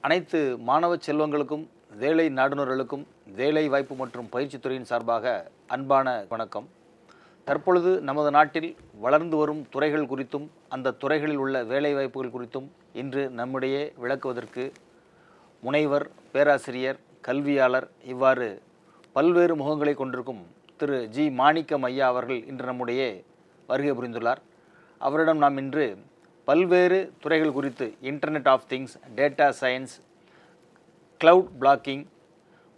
அனைத்து மாணவ செல்வங்களுக்கும் வேலை நாடுனர்களுக்கும் வேலை வாய்ப்பு மற்றும் பயிற்சித்துறையின் சார்பாக அன்பான வணக்கம். தற்பொழுது நமது நாட்டில் வளர்ந்து வரும் துறைகள் குறித்தும் அந்த துறைகளில் உள்ள வேலை வாய்ப்புகள் குறித்தும் இன்று நம்மிடையே விளக்குவதற்கு முனைவர், பேராசிரியர், கல்வியாளர் இவ்வாறு பல்வேறு முகங்களை கொண்டிருக்கும் திரு ஜி. மாணிக்கம் ஐயா அவர்கள் இன்று நம்முடைய வருகை புரிந்துள்ளார். அவரிடம் நாம் இன்று பல்வேறு துறைகள் குறித்து internet of things, data science, cloud blogging,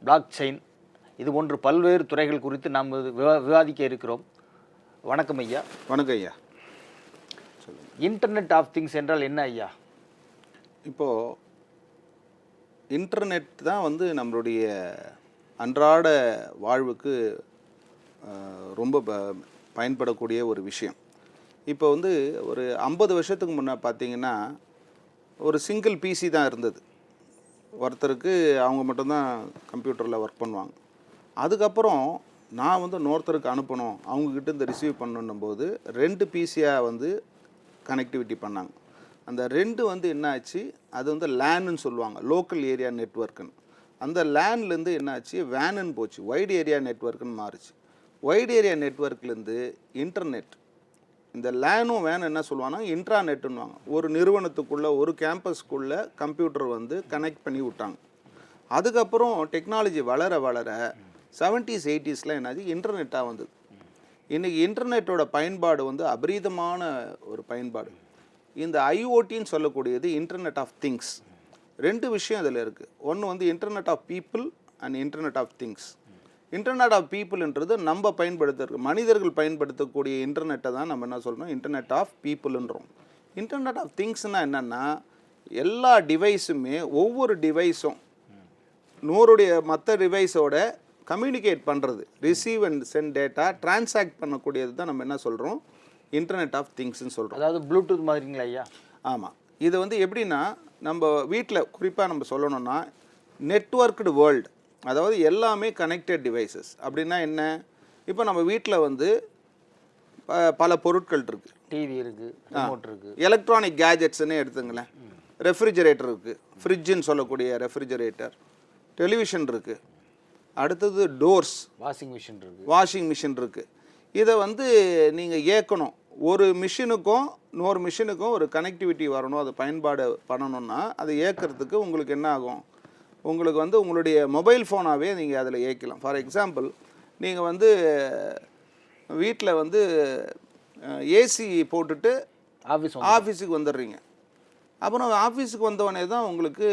blockchain இது போன்று பல்வேறு துறைகள் குறித்து நாம் விவாதிக்க இருக்கிறோம். வணக்கம் ஐயா. வணக்கம் ஐயா. இன்டர்நெட் ஆஃப் திங்ஸ் என்றால் என்ன ஐயா? இப்போது இன்டர்நெட் தான் நம்மளுடைய அன்றாட வாழ்வுக்கு ரொம்ப பயன்படக்கூடிய ஒரு விஷயம். இப்போ ஒரு 50 வருஷத்துக்கு முன்னே பார்த்தீங்கன்னா ஒரு சிங்கிள் பிசி தான் இருந்தது. ஒருத்தருக்கு அவங்க மட்டும்தான் கம்ப்யூட்டரில் ஒர்க் பண்ணுவாங்க. அதுக்கப்புறம் நான் இன்னொருத்தருக்கு அனுப்பணும், அவங்கக்கிட்ட இந்த ரிசீவ் பண்ணணும் போது 2 பிசியாக கனெக்டிவிட்டி பண்ணாங்க. அந்த 2 என்ன ஆச்சு, அது லேன்னு சொல்லுவாங்க, லோக்கல் ஏரியா நெட்வொர்க்குன்னு. அந்த லேன்லேருந்து என்ன ஆச்சு, வேனுன்னு போச்சு, வைட் ஏரியா நெட்வொர்க்குன்னு மாறிச்சு. வைட் ஏரியா நெட்வொர்க்லேருந்து இன்டர்நெட். இந்த லேனும் வேன் என்ன சொல்லுவாங்கன்னா இன்ட்ராநெட்டுன்னுவாங்க. ஒரு நிறுவனத்துக்குள்ளே, ஒரு கேம்பஸ்க்குள்ளே கம்ப்யூட்டர் கனெக்ட் பண்ணி விட்டாங்க. அதுக்கப்புறம் டெக்னாலஜி வளர வளர 70s 80s என்னாச்சு, இன்டர்நெட்டாக வந்தது. இன்றைக்கி இன்டர்நெட்டோட பயன்பாடு அபரீதமான ஒரு பயன்பாடு. இந்த ஐஓடின்னு சொல்லக்கூடியது இன்டர்நெட் ஆஃப் திங்ஸ். 2 விஷயம் அதில் இருக்குது. ஒன்று internet of people and internet of things. Internet of பீப்புள்ன்றது நம்ம மனிதர்கள் பயன்படுத்தக்கூடிய இன்டர்நெட்டை தான் நம்ம என்ன சொல்கிறோம், இன்டர்நெட் ஆஃப் பீப்புள்ன்றோம். இன்டர்நெட் ஆஃப் திங்ஸ்னால் என்னென்னா, எல்லா டிவைஸுமே, ஒவ்வொரு டிவைஸும் மற்ற டிவைஸோட கம்யூனிகேட் பண்ணுறது, receive and send data, transact பண்ணக்கூடியது தான் நம்ம என்ன சொல்கிறோம், இன்டர்நெட் ஆஃப் திங்ஸ்ன்னு சொல்கிறோம். அதாவது ப்ளூடூத் மாதிரிங்களா ஐயா? ஆமாம். இது எப்படின்னா, நம்ம வீட்டில் குறிப்பாக நம்ம சொல்லணும்னா நெட்வொர்க்டு வேர்ல்டு, அதாவது எல்லாமே கனெக்டட் டிவைசஸ். அப்படின்னா என்ன, இப்போ நம்ம வீட்டில் பல பொருட்கள் இருக்குது, டிவி இருக்குது, ரிமோட் இருக்குது, எலக்ட்ரானிக் கேஜெட்ஸ்ன்னு எடுத்துங்களேன். ரெஃப்ரிஜரேட்டர் இருக்குது, ஃப்ரிட்ஜுன்னு சொல்லக்கூடிய ரெஃப்ரிஜரேட்டர், டெலிவிஷன் இருக்குது, அடுத்தது டோர்ஸ், வாஷிங் மிஷின் இருக்குது. இதை நீங்கள் இயக்கணும், ஒரு மிஷினுக்கும் இன்னொரு மிஷினுக்கும் ஒரு கனெக்டிவிட்டி வரணும், அதை பயன்பாடு பண்ணணும்னா அதை இயக்கிறதுக்கு உங்களுக்கு என்ன ஆகும், உங்களுக்கு உங்களுடைய மொபைல் ஃபோனாகவே நீங்கள் அதில் இயக்கலாம். ஃபார் எக்ஸாம்பிள், நீங்கள் வீட்டில் ஏசி போட்டுட்டு ஆஃபீஸுக்கு வந்துடுறீங்க. அப்புறம் ஆஃபீஸுக்கு வந்தவொடனே தான் உங்களுக்கு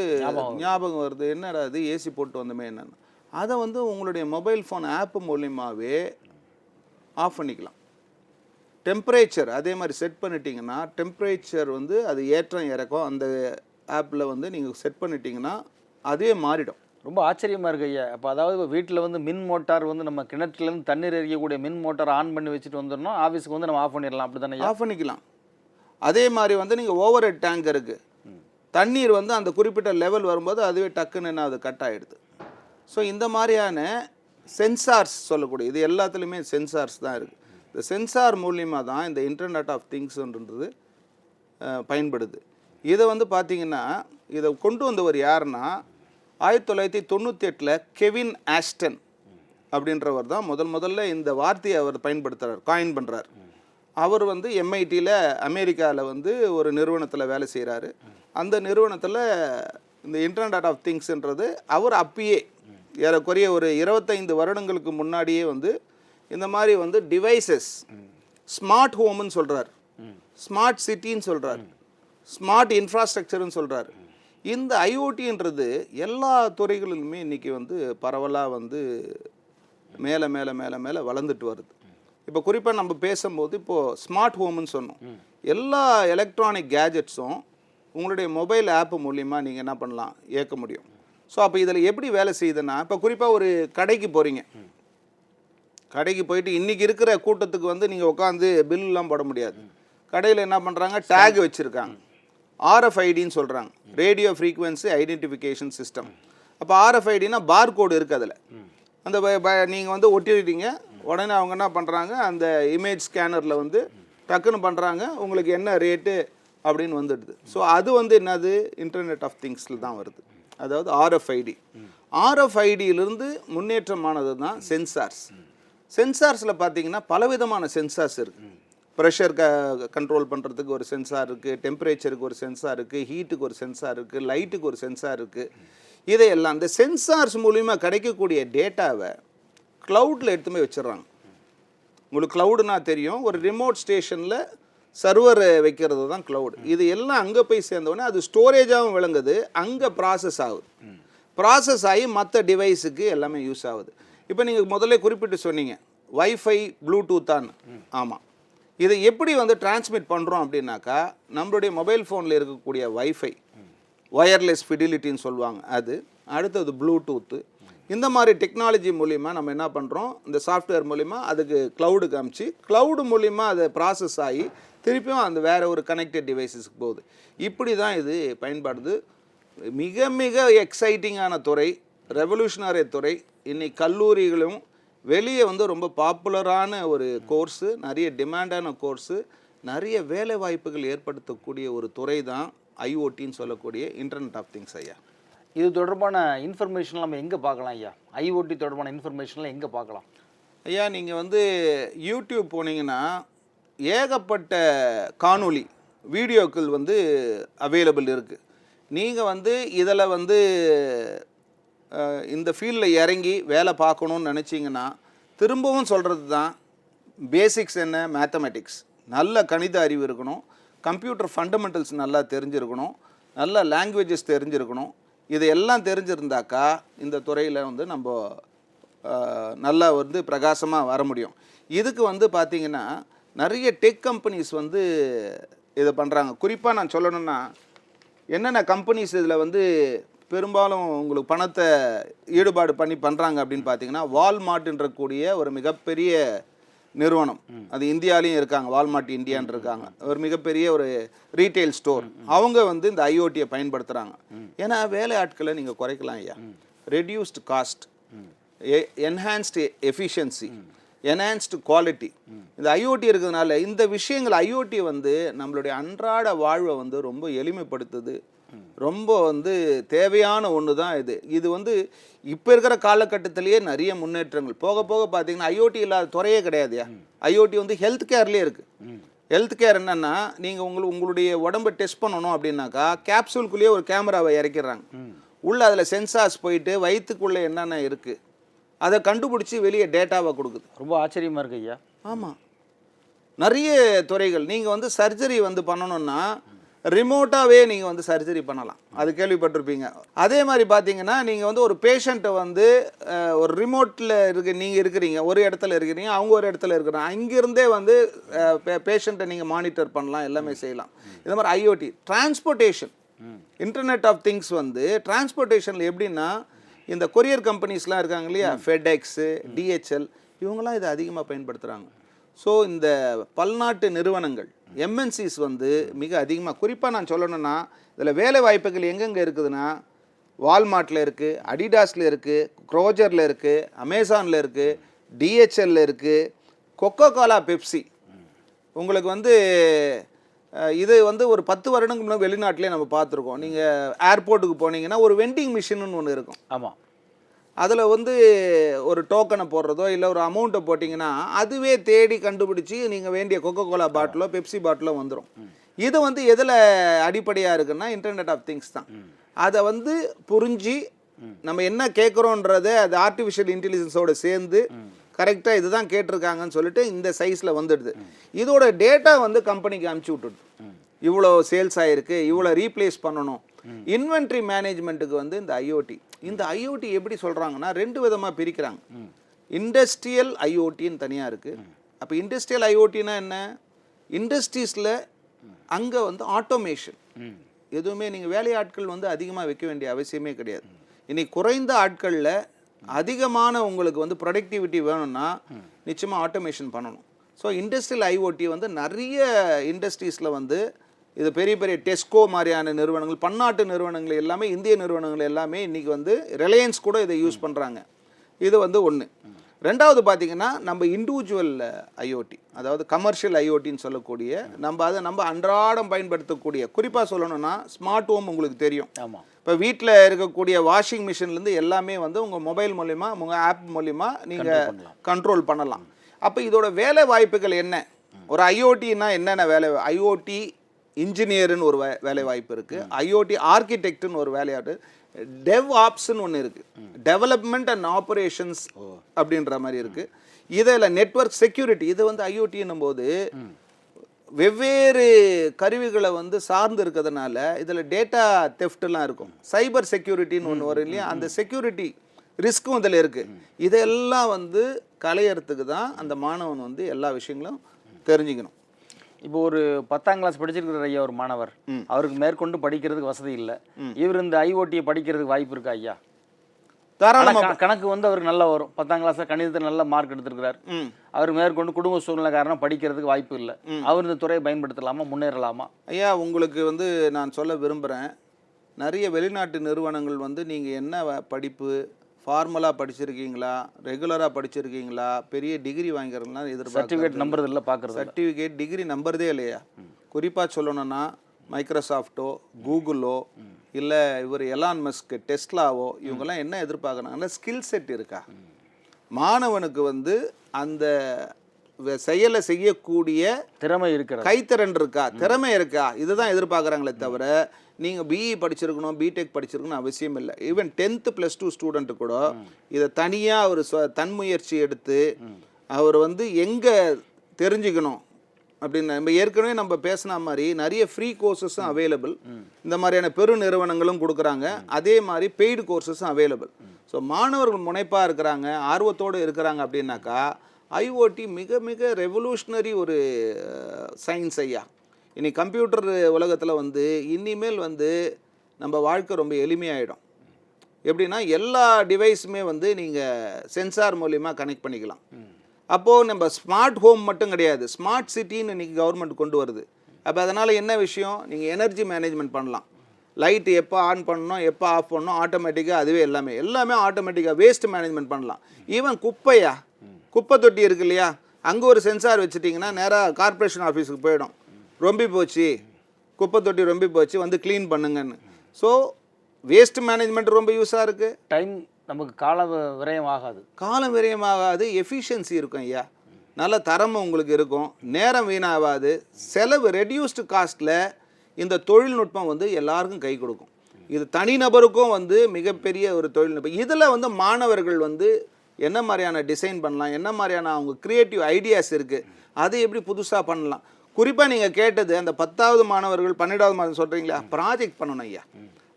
ஞாபகம் வருது, என்னடா அது ஏசி போட்டு வந்தோமே என்னென்னு. அதை உங்களுடைய மொபைல் ஃபோன் ஆப்பு மூலியமாகவே ஆஃப் பண்ணிக்கலாம். டெம்பரேச்சர் அதே மாதிரி செட் பண்ணிட்டீங்கன்னா, டெம்பரேச்சர் அது ஏற்றம் இறக்கும் அந்த ஆப்பில் நீங்கள் செட் பண்ணிட்டீங்கன்னா அதே மாறிடும். ரொம்ப ஆச்சரியமாக இருக்கு ஐயா. அப்போ அதாவது வீட்டில் மின் மோட்டார் நம்ம கிணற்றுலேருந்து தண்ணீர் எறியக்கூடிய மின் மோட்டார் ஆன் பண்ணி வச்சுட்டு வந்துடணும், ஆஃபீஸுக்கு நம்ம ஆஃப் பண்ணிடலாம். அப்படி தானே ஆஃப் பண்ணிக்கலாம். அதே மாதிரி நீங்கள் ஓவர் ஹெட் டேங்க் இருக்குது, தண்ணீர் அந்த குறிப்பிட்ட லெவல் வரும்போது அதுவே டக்குன்னு என்ன அது கட் ஆகிடுது. ஸோ இந்த மாதிரியான சென்சார்ஸ் சொல்லக்கூடிய இது எல்லாத்துலேயுமே சென்சார்ஸ் தான் இருக்குது. இந்த சென்சார் மூலியமாக தான் இந்த இன்டர்நெட் ஆஃப் திங்ஸ்ன்றது பயன்படுது. இதை பார்த்தீங்கன்னா, இதை கொண்டு வந்தவர் யாருன்னா 1998 கெவின் ஆஸ்டன் அப்படின்றவர் தான் முதல்ல இந்த வார்த்தையை அவர் பயன்படுத்துகிறார், காயின் பண்ணுறார். அவர் எம்ஐடியில் அமெரிக்காவில் ஒரு நிறுவனத்தில் வேலை செய்கிறாரு. அந்த நிறுவனத்தில் இந்த இன்டர்நெட் ஆஃப் திங்ஸ்ன்றது அவர் அப்பயே ஏறக்குறைய ஒரு 25 வருடங்களுக்கு முன்னாடியே இந்த மாதிரி டிவைசஸ், ஸ்மார்ட் ஹோம்னு சொல்கிறார், ஸ்மார்ட் சிட்டின்னு சொல்கிறார், ஸ்மார்ட் இன்ஃப்ராஸ்ட்ரக்சர்னு சொல்கிறார். இந்த ஐஓடின்றது எல்லா துறைகளிலுமே இன்றைக்கி பரவலாக மேலே மேலே மேலே மேலே வளர்ந்துட்டு வருது. இப்போ குறிப்பாக நம்ம பேசும்போது இப்போது ஸ்மார்ட் ஹோம்னு சொன்னோம். எல்லா எலக்ட்ரானிக் கேஜெட்ஸும் உங்களுடைய மொபைல் ஆப்பு மூலிமா நீங்கள் என்ன பண்ணலாம், இயக்க முடியும். ஸோ அப்போ இதில் எப்படி வேலை செய்யுதுன்னா, இப்போ குறிப்பாக ஒரு கடைக்கு போகிறீங்க, கடைக்கு போயிட்டு இன்றைக்கி இருக்கிற கூட்டத்துக்கு நீங்கள் உட்காந்து பில்லாம் போட முடியாது. கடையில் என்ன பண்ணுறாங்க, டேக் வச்சுருக்காங்க, ஆர்எஃப்ஐடின்னு சொல்கிறாங்க, ரேடியோ ஃப்ரீக்வன்சி ஐடென்டிஃபிகேஷன் சிஸ்டம். அப்போ ஆர்எஃப்ஐடினா பார் கோடு இருக்குது, அதில் அந்த நீங்கள் ஒட்டிட்டீங்க, உடனே அவங்க என்ன பண்ணுறாங்க, அந்த இமேஜ் ஸ்கேனரில் டக்குன்னு பண்ணுறாங்க, உங்களுக்கு என்ன ரேட்டு அப்படின்னு வந்துடுது. ஸோ அது என்னது, இன்டர்நெட் ஆஃப் திங்ஸில் தான் வருது. அதாவது ஆர்எஃப்ஐடி. ஆர்எஃப்ஐடியிலிருந்து முன்னேற்றமானது தான் சென்சார்ஸ். சென்சார்ஸில் பார்த்தீங்கன்னா பலவிதமான சென்சார்ஸ் இருக்குது. ப்ரெஷர் கண்ட்ரோல் பண்ணுறதுக்கு ஒரு சென்சார் இருக்குது, டெம்பரேச்சருக்கு ஒரு சென்சார் இருக்குது, ஹீட்டுக்கு ஒரு சென்சார் இருக்குது, லைட்டுக்கு ஒரு சென்சார் இருக்குது. இதையெல்லாம் இந்த சென்சார்ஸ் மூலிமா கிடைக்கக்கூடிய டேட்டாவை க்ளவுடில் எடுத்து போய் வச்சிடறாங்க. உங்களுக்கு க்ளவுடுனா தெரியும், ஒரு ரிமோட் ஸ்டேஷனில் சர்வர் வைக்கிறது தான் க்ளவுட். இது எல்லாம் அங்கே போய் சேர்ந்தோடனே அது ஸ்டோரேஜாகவும் விளங்குது, அங்கே ப்ராசஸ் ஆகுது. ப்ராசஸ் ஆகி மற்ற டிவைஸுக்கு எல்லாமே யூஸ் ஆகுது. இப்போ நீங்கள் முதல்ல குறிப்பிட்டு சொன்னீங்க வைஃபை ப்ளூடூத்தான்னு. ஆமாம், இதை எப்படி வந்து டிரான்ஸ்மிட் பண்ணுறோம் அப்படின்னாக்கா, நம்மளுடைய மொபைல் ஃபோனில் இருக்கக்கூடிய வைஃபை, ஒயர்லெஸ் ஃபிடிலிட்டின்னு சொல்லுவாங்க, அது அடுத்தது ப்ளூடூத்து. இந்த மாதிரி டெக்னாலஜி மூலிமா நம்ம என்ன பண்ணுறோம், இந்த சாஃப்ட்வேர் மூலிமா அதுக்கு க்ளவுடுக்கு அமுச்சு க்ளவுடு மூலிமா அதை ப்ராசஸ் ஆகி திருப்பியும் அந்த வேறு ஒரு கனெக்டட் டிவைஸஸ்க்கு போகுது. இப்படி தான் இது பயன்படுது. மிக மிக எக்ஸைட்டிங்கான துறை, ரெவல்யூஷனரி துறை. இன்னைக்கு கல்லூரிகளும் வெளியே வந்து ரொம்ப பாப்புலரான ஒரு கோர்ஸு, நிறைய டிமாண்டான கோர்ஸு, நிறைய வேலை வாய்ப்புகள் ஏற்படுத்தக்கூடிய ஒரு துறை தான் ஐஓடின்னு சொல்லக்கூடிய இன்டர்நெட் ஆஃப் திங்ஸ். ஐயா, இது தொடர்பான இன்ஃபர்மேஷன் நம்ம எங்கே பார்க்கலாம் ஐயா? ஐஓடி தொடர்பான இன்ஃபர்மேஷன்லாம் எங்கே பார்க்கலாம் ஐயா? நீங்கள் வந்து யூடியூப் போனீங்கன்னா ஏகப்பட்ட காணொளி வீடியோக்கள் வந்து அவைலபிள் இருக்குது. நீங்கள் வந்து இதில் வந்து இந்த ஃபீல்டில் இறங்கி வேலை பார்க்கணுன்னு நினச்சிங்கன்னா, திரும்பவும் சொல்கிறது தான், பேசிக்ஸ் என்ன, மேத்தமெட்டிக்ஸ், நல்ல கணித அறிவு இருக்கணும், கம்ப்யூட்டர் ஃபண்டமெண்டல்ஸ் நல்லா தெரிஞ்சிருக்கணும், நல்ல லாங்குவேஜஸ் தெரிஞ்சிருக்கணும். இதையெல்லாம் தெரிஞ்சிருந்தாக்கா இந்த துறையில் வந்து நம்ம நல்லா வந்து பிரகாசமாக வர முடியும். இதுக்கு வந்து பார்த்திங்கன்னா நிறைய டெக் கம்பெனிஸ் வந்து இதை பண்ணுறாங்க. குறிப்பாக நான் சொல்லணுன்னா, என்னென்ன கம்பெனிஸ் இதில் வந்து பெரும்பாலும் உங்களுக்கு பணத்தை ஈடுபாடு பண்ணி பண்ணுறாங்க அப்படின்னு பார்த்தீங்கன்னா, வால்மார்ட்ன்ற கூடிய ஒரு மிகப்பெரிய நிறுவனம், அது இந்தியாலையும் இருக்காங்க, வால்மார்ட் இந்தியான்னு இருக்காங்க, ஒரு மிகப்பெரிய ஒரு ரீட்டைல் ஸ்டோர். அவங்க வந்து இந்த ஐஓடியை பயன்படுத்துகிறாங்க. ஏன்னா வேலை ஆட்களை நீங்கள் குறைக்கலாம் ஐயா. Reduced cost, enhanced efficiency, enhanced quality. இந்த ஐஓடி இருக்கிறதுனால இந்த விஷயங்கள், ஐஓடி வந்து நம்மளுடைய அன்றாட வாழ்வை வந்து ரொம்ப எளிமைப்படுத்துது, ரொம்ப வந்து தேவையான ஒன்று தான் இது. இது வந்து இப்போ இருக்கிற காலகட்டத்திலேயே நிறைய முன்னேற்றங்கள் போக போக பார்த்தீங்கன்னா ஐஓடி இல்லாத துறையே கிடையாதுயா. ஐஓடி வந்து ஹெல்த் கேர்லேயே இருக்குது. ஹெல்த் கேர் என்னென்னா, நீங்கள் உங்களுடைய உடம்பை டெஸ்ட் பண்ணணும் அப்படின்னாக்கா கேப்சூலுக்குள்ளேயே ஒரு கேமராவை இறக்கிடுறாங்க. உள்ளே அதில் சென்சார்ஸ் போயிட்டு வயிற்றுக்குள்ளே என்னென்ன இருக்குது அதை கண்டுபிடிச்சி வெளியே டேட்டாவை கொடுக்குது. ரொம்ப ஆச்சரியமாக இருக்கு ஐயா. ஆமாம், நிறைய துறைகள். நீங்கள் வந்து சர்ஜரி வந்து பண்ணணுன்னா ரிமோட்டாகவே நீங்கள் வந்து சர்ஜரி பண்ணலாம், அது கேள்விப்பட்டிருப்பீங்க. அதே மாதிரி பார்த்தீங்கன்னா, நீங்கள் வந்து ஒரு பேஷண்ட்டை வந்து ஒரு ரிமோட்டில் நீங்கள் இருக்கிறீங்க, ஒரு இடத்துல இருக்கிறீங்க, அவங்க ஒரு இடத்துல இருக்கிறாங்க, அங்கிருந்தே வந்து பேஷண்ட்டை நீங்கள் மானிட்டர் பண்ணலாம், எல்லாமே செய்யலாம். இந்த மாதிரி IoT. Transportation, internet of things வந்து டிரான்ஸ்போர்ட்டேஷனில் எப்படின்னா, இந்த கொரியர் கம்பெனிஸ்லாம் இருக்காங்க இல்லையா, ஃபெடெக்ஸு, டிஹெச்எல், இவங்கெல்லாம் இதை அதிகமாக பயன்படுத்துகிறாங்க. ஸோ இந்த பல்நாட்டு நிறுவனங்கள், எம்என்சிஸ் வந்து மிக அதிகமாக, குறிப்பாக நான் சொல்லணும்னா இதில் வேலை வாய்ப்புகள் எங்கெங்கே இருக்குதுன்னா, வால்மார்ட்டில் இருக்குது, அடிடாஸில் இருக்குது, க்ரோஜரில் இருக்குது, அமேசானில் இருக்குது, டிஹெச்எல்ல இருக்குது, கொக்கோ கோலா, பெப்சி. உங்களுக்கு வந்து இது வந்து ஒரு 10 வருடங்களுக்கு முன்னாடி வெளிநாட்டிலே நம்ம பார்த்துருக்கோம். நீங்கள் ஏர்போர்ட்டுக்கு போனீங்கன்னா ஒரு வெண்டிங் மிஷின்னு ஒன்று இருக்கும். ஆமாம், அதில் வந்து ஒரு டோக்கனை போடுறதோ இல்லை ஒரு அமௌண்ட்டை போட்டிங்கன்னா அதுவே தேடி கண்டுபிடிச்சி நீங்கள் வேண்டிய கொக்கோ கோலா பாட்டிலோ பெப்சி பாட்டிலோ வந்துடும். இது வந்து எதில் அடிப்படையாக இருக்குன்னா இன்டர்நெட் ஆஃப் திங்ஸ் தான். அதை வந்து புரிஞ்சு நம்ம என்ன கேட்குறோன்றதை அது ஆர்டிஃபிஷியல் இன்டெலிஜென்ஸோடு சேர்ந்து கரெக்டாக இதுதான் கேட்டிருக்காங்கன்னு சொல்லிட்டு இந்த சைஸில் வந்துடுது. இதோட டேட்டா வந்து கம்பெனிக்கு அனுப்பிச்சி விட்டுடுது, இவ்வளோ சேல்ஸ் ஆகிருக்கு, இவ்வளோ ரீப்ளேஸ் பண்ணணும். இன்வென்ட்ரி மேனேஜ்மெண்ட்டுக்கு வந்து இந்த ஐஓடி எப்படி சொல்கிறாங்கன்னா 2 விதமாக பிரிக்கிறாங்க. இண்டஸ்ட்ரியல் ஐஓடின்னு தனியாக இருக்குது. அப்போ இண்டஸ்ட்ரியல் ஐஓடினா என்ன, இண்டஸ்ட்ரீஸில் அங்கே வந்து ஆட்டோமேஷன், எதுவுமே நீங்கள் வேலையாட்கள் வந்து அதிகமாக வைக்க வேண்டிய அவசியமே கிடையாது. இன்னைக்கு குறைந்த ஆட்களில் அதிகமான உங்களுக்கு வந்து ப்ரொடக்டிவிட்டி வேணும்னா நிச்சயமாக ஆட்டோமேஷன் பண்ணணும். ஸோ இண்டஸ்ட்ரியல் ஐஓடி வந்து நிறைய இண்டஸ்ட்ரீஸில் வந்து இது பெரிய பெரிய டெஸ்கோ மாதிரியான நிறுவனங்கள், பன்னாட்டு நிறுவனங்கள் எல்லாமே, இந்திய நிறுவனங்கள் எல்லாமே இன்றைக்கி வந்து ரிலையன்ஸ் கூட இதை யூஸ் பண்ணுறாங்க. இது வந்து ஒன்று. ரெண்டாவது பார்த்திங்கன்னா நம்ம இண்டிவிஜுவல் ஐஓடி, அதாவது கமர்ஷியல் ஐஓடின்னு சொல்லக்கூடிய நம்ம அன்றாடம் பயன்படுத்தக்கூடிய, குறிப்பாக சொல்லணும்னா ஸ்மார்ட் ஹோம் உங்களுக்கு தெரியும். ஆமாம். இப்போ வீட்டில் இருக்கக்கூடிய வாஷிங் மிஷின்லேருந்து எல்லாமே வந்து உங்கள் மொபைல் மூலிமா உங்கள் ஆப் மூலிமா நீங்கள் கண்ட்ரோல் பண்ணலாம். அப்போ இதோட வேலை வாய்ப்புகள் என்ன? ஒரு ஐஓடினா என்னென்ன வேலை? ஐஓடி இன்ஜினியர்னு ஒரு வேலை வாய்ப்பு இருக்குது, ஐஓடி ஆர்கிடெக்ட்னு ஒரு வேலையாட்டு, டெவ் ஆப்ஸ்ன்னு ஒன்று இருக்குது, டெவலப்மெண்ட் அண்ட் ஆப்ரேஷன்ஸ் அப்படின்ற மாதிரி இருக்குது. இதில் நெட்வொர்க் செக்யூரிட்டி, இது வந்து ஐஓடின்னும் போது வெவ்வேறு கருவிகளை வந்து சார்ந்து இருக்கிறதுனால இதில் டேட்டா தெஃப்ட்லாம் இருக்கும். சைபர் செக்யூரிட்டின்னு ஒன்று வரும் இல்லையா, அந்த செக்யூரிட்டி ரிஸ்க்கும் இதில் இருக்குது. இதெல்லாம் வந்து களையறதுக்கு தான் அந்த மாணவன் வந்து எல்லா விஷயங்களும் தெரிஞ்சுக்கணும். இப்போ ஒரு 10ஆம் கிளாஸ் படிச்சிருக்கிற ஐயா ஒரு மாணவர், அவருக்கு மேற்கொண்டு படிக்கிறதுக்கு வசதி இல்லை, இவர் இந்த ஐஓடியை படிக்கிறதுக்கு வாய்ப்பு இருக்கா ஐயா? தாராளமாக. கணக்கு வந்து அவருக்கு நல்லா வரும், 10ஆம் கிளாஸில் கணிதத்தில் நல்ல மார்க் எடுத்திருக்கிறார், அவர் மேற்கொண்டு குடும்ப சூழ்நிலை காரணம் படிக்கிறதுக்கு வாய்ப்பு இல்லை, அவர் இந்த துறையை பயன்படுத்தலாமா, முன்னேறலாமா? ஐயா, உங்களுக்கு வந்து நான் சொல்ல விரும்புகிறேன், நிறைய வெளிநாட்டு நிறுவனங்கள் வந்து நீங்கள் என்ன படிப்பு, ஃபார்மலாக படிச்சிருக்கீங்களா, ரெகுலராக படிச்சிருக்கீங்களா, பெரிய டிகிரி வாங்கிறதுலாம் எதிர்பார்க்க, சர்டிஃபிகேட் நம்புறது இல்லை, பார்க்குறது சர்டிஃபிகேட் டிகிரி நம்புறதே இல்லையா. குறிப்பாக சொல்லணும்னா மைக்ரோசாஃப்டோ கூகுளோ இல்லை இவர் எலான் மஸ்க் டெஸ்லாவோ இவங்கெல்லாம் என்ன எதிர்பார்க்குறாங்கன்னா ஸ்கில் செட் இருக்கா, மாணவனுக்கு வந்து அந்த செயலை செய்யக்கூடிய திறமை இருக்கிற கைத்திறன் இருக்கா, திறமை இருக்கா, இதுதான் எதிர்பார்க்குறாங்களே தவிர நீங்கள் பிஇ படிச்சிருக்கணும் பிடெக் படிச்சிருக்கணும் அவசியம் இல்லை. ஈவன் 10th +2 ஸ்டூடெண்ட்டு கூட இதை தனியாக அவர் தன்முயற்சி எடுத்து அவர் வந்து எங்கே தெரிஞ்சுக்கணும் அப்படின்னு, நம்ம ஏற்கனவே நம்ம பேசின மாதிரி நிறைய ஃப்ரீ கோர்சஸும் அவைலபிள், இந்த மாதிரியான பெரு நிறுவனங்களும் கொடுக்குறாங்க, அதே மாதிரி பெய்டு கோர்சஸும் அவைலபிள். ஸோ மாணவர்கள் முனைப்பாக இருக்கிறாங்க, ஆர்வத்தோடு இருக்கிறாங்க அப்படின்னாக்கா ஐஓடி மிக மிக ரெவல்யூஷனரி ஒரு சயின்ஸ் ஐயா. இன்னைக்கு கம்ப்யூட்டர் உலகத்தில் வந்து இனிமேல் வந்து நம்ம வாழ்க்கை ரொம்ப எளிமையாயிடும். எப்படின்னா எல்லா டிவைஸுமே வந்து நீங்கள் சென்சார் மூலிமா கனெக்ட் பண்ணிக்கலாம். அப்போது நம்ம ஸ்மார்ட் ஹோம் மட்டும் கிடையாது, ஸ்மார்ட் சிட்டின்னு இன்றைக்கி கவர்மெண்ட் கொண்டு வருது. அப்போ அதனால் என்ன விஷயம், நீங்கள் எனர்ஜி மேனேஜ்மெண்ட் பண்ணலாம், லைட்டு எப்போ ஆன் பண்ணணும் எப்போ ஆஃப் பண்ணணும் ஆட்டோமேட்டிக்காக அதுவே எல்லாமே ஆட்டோமேட்டிக்காக வேஸ்ட் மேனேஜ்மெண்ட் பண்ணலாம். ஈவன் குப்பை தொட்டி இருக்கு இல்லையா, அங்கே ஒரு சென்சார் வச்சுட்டிங்கன்னா நேராக கார்ப்பரேஷன் ஆஃபீஸுக்கு போயிடும், ரொம்பி போச்சு குப்பை தொட்டி ரொம்பி போச்சு வந்து க்ளீன் பண்ணுங்கன்னு. ஸோ வேஸ்ட் மேனேஜ்மெண்ட் ரொம்ப யூஸாக இருக்குது, டைம் நமக்கு விரயம் ஆகாது, எஃபிஷியன்சி இருக்கும் ஐயா, நல்ல தரம் உங்களுக்கு இருக்கும், நேரம் வீணாகாது, செலவு ரெடியூஸ்டு காஸ்ட்டில் இந்த தொழில்நுட்பம் வந்து எல்லாருக்கும் கை கொடுக்கும். இது தனிநபருக்கும் வந்து மிகப்பெரிய ஒரு தொழில்நுட்பம். இதில் வந்து மாணவர்கள் வந்து என்ன மாதிரியான டிசைன் பண்ணலாம், என்ன மாதிரியான அவங்க க்ரியேட்டிவ் ஐடியாஸ் இருக்குது, அதை எப்படி புதுசாக பண்ணலாம். குறிப்பாக நீங்கள் கேட்டது அந்த 10வது மாணவர்கள் 12வது மாதம் சொல்கிறீங்களா, ப்ராஜெக்ட் பண்ணணும் ஐயா.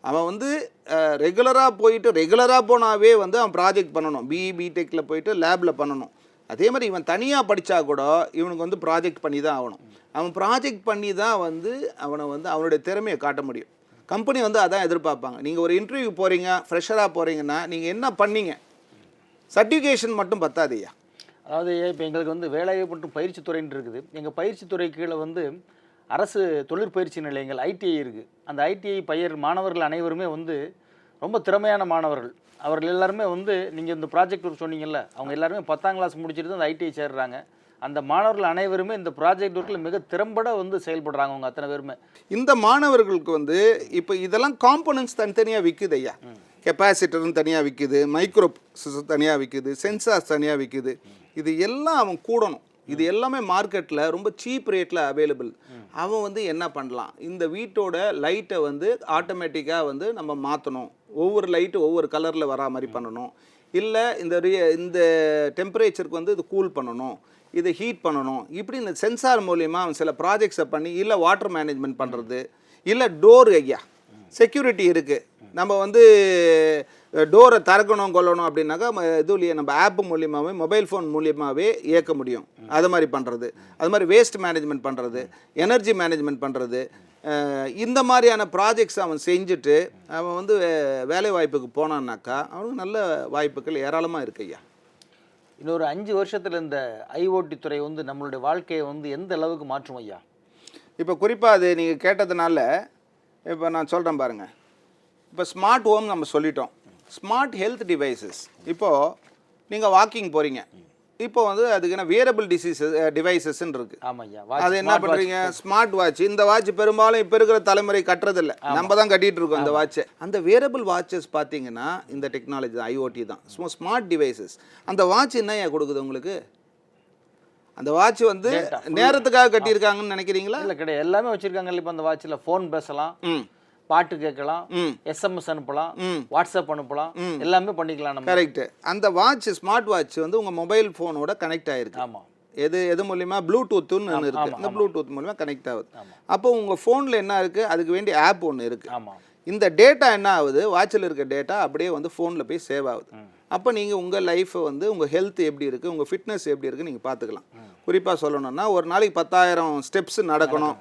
அவன் வந்து ரெகுலராக போனாவே வந்து அவன் ப்ராஜெக்ட் பண்ணணும், பிஇ பிடெக்கில் போயிட்டு லேபில் பண்ணணும். அதே மாதிரி இவன் தனியாக படித்தா கூட இவனுக்கு வந்து ப்ராஜெக்ட் பண்ணி தான் ஆகணும். அவன் ப்ராஜெக்ட் பண்ணி தான் வந்து அவனை வந்து அவனுடைய திறமையை காட்ட முடியும். கம்பெனி வந்து அதான் எதிர்பார்ப்பாங்க. நீங்கள் ஒரு இன்டர்வியூ போகிறீங்க, ஃப்ரெஷராக போகிறீங்கன்னா நீங்கள் என்ன பண்ணீங்க, சர்டிஃபிகேஷன் மட்டும் பத்தாதையா. அதாவது இப்போ எங்களுக்கு வந்து வேலைவாய்ப்பு மற்றும் பயிற்சி துறைன்னு இருக்குது, எங்கள் பயிற்சி துறை கீழே வந்து அரசு தொழிற்பயிற்சி நிலையங்கள் ஐடிஐ இருக்குது. அந்த ஐடிஐ மாணவர்கள் அனைவருமே வந்து ரொம்ப திறமையான மாணவர்கள். அவர்கள் எல்லாருமே வந்து நீங்கள் இந்த ப்ராஜெக்ட் ஒர்க் சொன்னீங்கல்ல, அவங்க எல்லாருமே 10ஆம் கிளாஸ் முடிச்சுட்டு அந்த ஐடிஐ சேர்றாங்க. அந்த மாணவர்கள் அனைவருமே இந்த ப்ராஜெக்ட் ஒர்க்கில் மிக திறம்பட வந்து செயல்படுறாங்க. அவங்க அத்தனை பேருமே இந்த மாணவர்களுக்கு வந்து இப்போ இதெல்லாம் காம்போனன்ட்ஸ் தனித்தனியாக விற்குது ஐயா. கெப்பாசிட்டர்னு தனியாக விற்குது, மைக்ரோ தனியாக விற்குது, சென்சார்ஸ் தனியாக விற்குது. இது எல்லாம் அவன் கூடணும். இது எல்லாமே மார்க்கெட்டில் ரொம்ப சீப் ரேட்டில் அவைலபிள். அவன் வந்து என்ன பண்ணலாம், இந்த வீட்டோட லைட்டை வந்து ஆட்டோமேட்டிக்காக வந்து நம்ம மாற்றணும், ஒவ்வொரு லைட்டு ஒவ்வொரு கலரில் வரா மாதிரி பண்ணணும், இல்லை இந்த டெம்பரேச்சருக்கு வந்து இது கூல் பண்ணணும், இதை ஹீட் பண்ணணும், இப்படி இந்த சென்சார் மூலிமா அவன் சில ப்ராஜெக்ட்ஸை பண்ணி, இல்லை வாட்டர் மேனேஜ்மெண்ட் பண்ணுறது, இல்லை டோர் ஐயா செக்யூரிட்டி இருக்குது, நம்ம வந்து டோரை திறக்கணும் கொள்ளணும் அப்படின்னாக்கா இதுலேயே நம்ம ஆப் மூலியமாகவே மொபைல் ஃபோன் மூலியமாகவே இயக்க முடியும். அது மாதிரி பண்ணுறது, அது மாதிரி வேஸ்ட் மேனேஜ்மெண்ட் பண்ணுறது, எனர்ஜி மேனேஜ்மெண்ட் பண்ணுறது, இந்த மாதிரியான ப்ராஜெக்ட்ஸ் அவன் செஞ்சுட்டு அவன் வந்து வேலை வாய்ப்புக்கு போனான்னாக்கா அவனுக்கு நல்ல வாய்ப்புகள் ஏராளமாக இருக்கு ஐயா. இன்னொரு 5 வருஷத்தில் இந்த ஐஓடி துறை வந்து நம்மளுடைய வாழ்க்கையை வந்து எந்த அளவுக்கு மாற்றும் ஐயா? இப்போ குறிப்பாக அது நீங்கள் கேட்டதுனால இப்போ நான் சொல்கிறேன் பாருங்கள். இப்போ ஸ்மார்ட் ஹோம் நம்ம சொல்லிட்டோம், ஸ்மார்ட் ஹெல்த் டிவைசஸ். இப்போது நீங்கள் வாக்கிங் போகிறீங்க, இப்போ வந்து அதுக்கு என்ன வியரபிள் டிவைசஸ்ன்னு இருக்கு. ஆமாய்யா. அது என்ன பண்ணுறீங்க, ஸ்மார்ட் வாட்ச். இந்த வாட்ச் பெரும்பாலும் இப்போ இருக்கிற தலைமுறை கட்டுறதில்ல, நம்ம தான் கட்டிகிட்டு இருக்கோம் இந்த வாட்சை. அந்த வியரபிள் வாட்சஸ் பார்த்தீங்கன்னா இந்த டெக்னாலஜி தான், ஐஓடி தான், ஸ்மார்ட் டிவைசஸ். அந்த வாட்ச் என்ன கொடுக்குது உங்களுக்கு? அந்த வாட்ச் வந்து நேரத்துக்காக கட்டியிருக்காங்கன்னு நினைக்கிறீங்களா? இல்லை, கிடையாது. எல்லாமே வச்சுருக்காங்க. இப்போ அந்த வாட்சில் ஃபோன் பேசலாம், பாட்டு கேட்கலாம், எஸ்எம்எஸ் அனுப்பலாம், வாட்ஸ்அப் அனுப்பலாம், எல்லாமே பண்ணிக்கலாம் நம்ம. கரெக்ட். அந்த வாட்ச், ஸ்மார்ட் வாட்ச் வந்து உங்கள் மொபைல் ஃபோனோட கனெக்ட் ஆகிருக்கு. ஆமாம். எது மூலியமா? ப்ளூடூத்துன்னு ஒன்று இருக்குது. இந்த ப்ளூடூத் மூலிமா கனெக்ட் ஆகுது. அப்போ உங்கள் ஃபோனில் என்ன இருக்குது, அதுக்கு வேண்டிய ஆப் ஒன்று இருக்குது. ஆமாம். இந்த டேட்டா என்ன ஆகுது, வாட்சில் இருக்க டேட்டா அப்படியே வந்து ஃபோனில் போய் சேவ் ஆகுது. அப்போ நீங்கள் உங்கள் லைஃப்பை வந்து உங்கள் ஹெல்த் எப்படி இருக்குது, உங்கள் ஃபிட்னஸ் எப்படி இருக்குது நீங்கள் பார்த்துக்கலாம். குறிப்பாக சொல்லணும்னா ஒரு நாளைக்கு 10,000 ஸ்டெப்ஸ் நடக்கணும்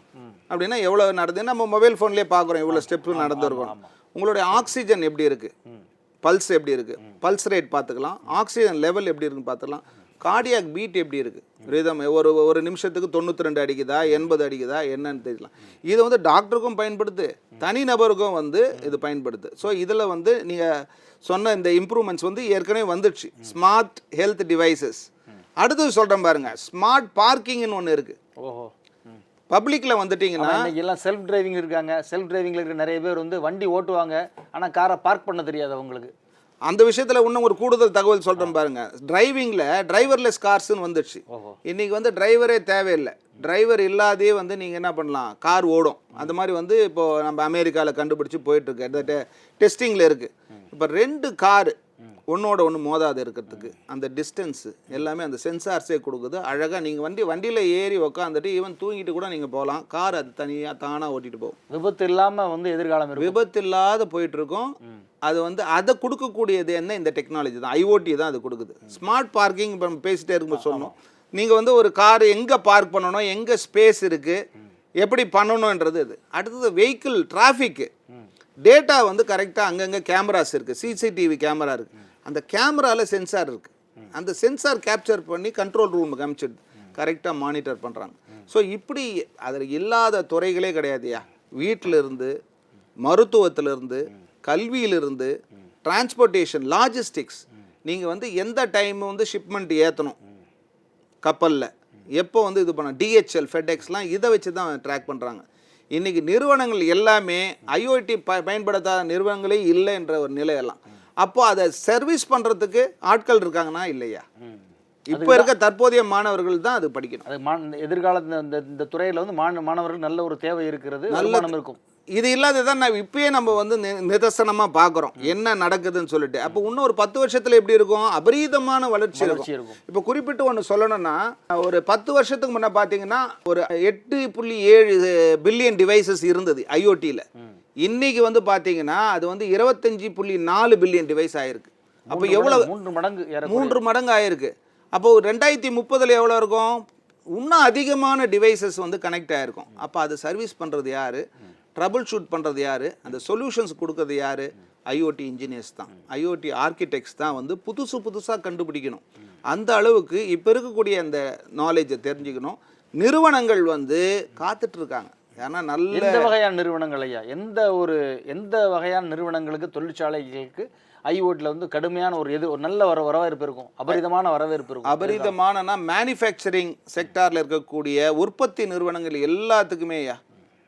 அப்படின்னா எவ்வளோ நடக்குது நம்ம மொபைல் ஃபோன்லேயே பார்க்குறோம், இவ்வளோ ஸ்டெப்ஸ் நடந்துருக்கணும். உங்களுடைய ஆக்சிஜன் எப்படி இருக்குது, பல்ஸ் எப்படி இருக்குது, பல்ஸ் ரேட் பார்த்துக்கலாம். ஆக்சிஜன் லெவல் எப்படி இருக்குன்னு பார்த்துக்கலாம். கார்டியாக் பீட் எப்படி இருக்குது, ரிதம் ஒரு நிமிஷத்துக்கு 92 அடிக்குதா 80 அடிக்குதா என்னன்னு தெரியலாம். இது வந்து டாக்டருக்கும் பயன்படுது, தனிநபருக்கும் வந்து இது பயன்படுது. ஸோ இதில் வந்து நீங்கள் சொன்ன இந்த இம்ப்ரூவ்மெண்ட்ஸ் வந்து ஏற்கனவே வந்துடுச்சு, ஸ்மார்ட் ஹெல்த் டிவைசஸ். அடுத்தது சொல்கிறேன் பாருங்க, ஸ்மார்ட் பார்க்கிங்னு ஒன்று இருக்குது. ஓஹோ. பப்ளிக்கில் வந்துட்டீங்கன்னா எல்லாம் செல்ஃப் டிரைவிங் இருக்காங்க. செல்ஃப் டிரைவிங்கில் இருக்கிற நிறைய பேர் வந்து வண்டி ஓட்டுவாங்க, ஆனால் காரை பார்க் பண்ண தெரியாது அவங்களுக்கு. அந்த விஷயத்தில் இன்னும் ஒரு கூடுதல் தகவல் சொல்கிறேன் பாருங்க. டிரைவிங்கில் டிரைவர்லெஸ் கார்ஸ்ன்னு வந்துடுச்சு. இன்றைக்கி வந்து டிரைவரே தேவையில்லை. டிரைவர் இல்லாதே வந்து நீங்கள் என்ன பண்ணலாம், கார் ஓடும். அந்த மாதிரி வந்து இப்போது நம்ம அமெரிக்காவில் கண்டுபிடிச்சி போயிட்டுருக்கு, அந்த டெஸ்டிங்கில் இருக்குது. இப்போ 2 காரு ஒன்றோட ஒன்று மோதாது இருக்கிறதுக்கு அந்த டிஸ்டன்ஸு எல்லாமே அந்த சென்சார்ஸே கொடுக்குது. அழகாக நீங்கள் வண்டியில் ஏறி உக்காந்துட்டு ஈவன் தூங்கிட்டு கூட நீங்கள் போகலாம். கார் அது தனியாக தானாக ஓட்டிகிட்டு போகும். விபத்து இல்லாமல் வந்து எதிர்காலம் விபத்து இல்லாத போயிட்டுருக்கோம். அது வந்து அதை கொடுக்கக்கூடியது என்ன, இந்த டெக்னாலஜி தான், ஐஓடி தான் அது கொடுக்குது. ஸ்மார்ட் பார்க்கிங் இப்போ நம்ம பேசிகிட்டே இருக்கும்போது சொன்னோம். நீங்கள் வந்து ஒரு கார் எங்கே பார்க் பண்ணணும், எங்கே ஸ்பேஸ் இருக்குது, எப்படி பண்ணணுன்றது இது. அடுத்தது வெஹிக்கிள் டிராஃபிக்கு டேட்டா வந்து கரெக்டாக அங்கங்கே கேமராஸ் இருக்குது, சிசிடிவி கேமரா இருக்குது. அந்த கேமராவில் சென்சார் இருக்குது. அந்த சென்சார் கேப்சர் பண்ணி கண்ட்ரோல் ரூமுக்கு அனுப்பிச்சிடுது, கரெக்டாக மானிட்டர் பண்ணுறாங்க. ஸோ இப்படி அதில் இல்லாத துறைகளே கிடையாதுயா. வீட்டிலிருந்து, மருத்துவத்திலிருந்து, கல்வியிலிருந்து, டிரான்ஸ்போர்ட்டேஷன், லாஜிஸ்டிக்ஸ். நீங்கள் வந்து எந்த டைம் வந்து ஷிப்மெண்ட் ஏற்றணும் கப்பலில், எப்போ வந்து இது பண்ண, டிஹெச்எல், ஃபெட்எக்ஸ்லாம் இதை வச்சு தான் ட்ராக் பண்ணுறாங்க. இன்றைக்கி நிறுவனங்கள் எல்லாமே ஐஓடி பயன்படுத்தாத நிறுவனங்களே இல்லை என்ற ஒரு நிலையெல்லாம். அப்போ அதை சர்வீஸ் பண்ணுறதுக்கு ஆட்கள் இருக்காங்கன்னா இல்லையா? இப்போ இருக்க தற்போதைய மாணவர்கள் தான் அது படிக்கணும். அது எதிர்காலத்தில் இந்த துறையில் வந்து மாணவர்கள் நல்ல ஒரு தேவை இருக்கிறது, நல்ல இருக்கும். இது இல்லாததான் நான் இப்பயே நம்ம வந்து நிதர்சனமாக பார்க்குறோம் என்ன நடக்குதுன்னு சொல்லிட்டு. அப்போ இன்னும் ஒரு 10 வருஷத்தில் எப்படி இருக்கும், அபரீதமான வளர்ச்சி இருக்கும். இப்போ குறிப்பிட்டு ஒன்று சொல்லணும்னா, ஒரு 10 வருஷத்துக்கு முன்னே பார்த்தீங்கன்னா ஒரு 8.7 பில்லியன் டிவைசஸ் இருந்தது ஐஓடியில். இன்னைக்கு வந்து பார்த்தீங்கன்னா அது வந்து 25.4 பில்லியன் டிவைஸ் ஆயிருக்கு. அப்போ எவ்வளோ, 3 மடங்கு ஆயிருக்கு. அப்போ 2030 எவ்வளோ இருக்கும், இன்னும் அதிகமான டிவைசஸ் வந்து கனெக்ட் ஆகிருக்கும். அப்போ அது சர்வீஸ் பண்ணுறது யார், ட்ரபிள் ஷூட் பண்ணுறது யார், அந்த சொல்யூஷன்ஸ் கொடுக்கறது யார், ஐஓடி இன்ஜினியர்ஸ் தான், ஐஓடி ஆர்கிடெக்ட்ஸ் தான் வந்து புதுசாக கண்டுபிடிக்கணும். அந்த அளவுக்கு இப்போ இருக்கக்கூடிய அந்த நாலேஜை தெரிஞ்சுக்கணும். நிறுவனங்கள் வந்து காத்துட்ருக்காங்க. ஏன்னா நல்ல எந்த வகையான நிறுவனங்கள் ஐயா, எந்த வகையான நிறுவனங்களுக்கு, தொழிற்சாலைகளுக்கு ஐஓடியில் வந்து கடுமையான ஒரு நல்ல வரவேற்பு இருக்கும், அபரிதமான வரவேற்பு இருக்கும்? அபரிதமானனா மேனுஃபேக்சரிங் செக்டாரில் இருக்கக்கூடிய உற்பத்தி நிறுவனங்கள் எல்லாத்துக்குமே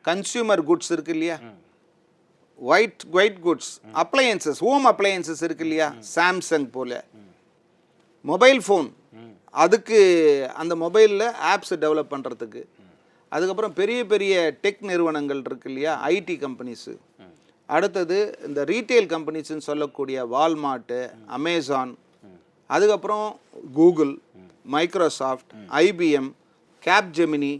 கன்சியூமர் குட்ஸ் இருக்கு இல்லையா, white goods, appliances, home appliances இருக்கு இல்லையா, சாம்சங் போல, மொபைல் ஃபோன், அதுக்கு அந்த மொபைலில் ஆப்ஸ் டெவலப் பண்ணுறதுக்கு, அதுக்கப்புறம் பெரிய பெரிய டெக் நிறுவனங்கள் இருக்கு இல்லையா, ஐடி கம்பெனிஸு, அடுத்தது இந்த ரீட்டைல் கம்பெனிஸ்ன்னு சொல்லக்கூடிய வால்மார்ட்டு, அமேசான், அதுக்கப்புறம் கூகுள், மைக்ரோசாஃப்ட், ஐபிஎம், கேப்ஜெமினி,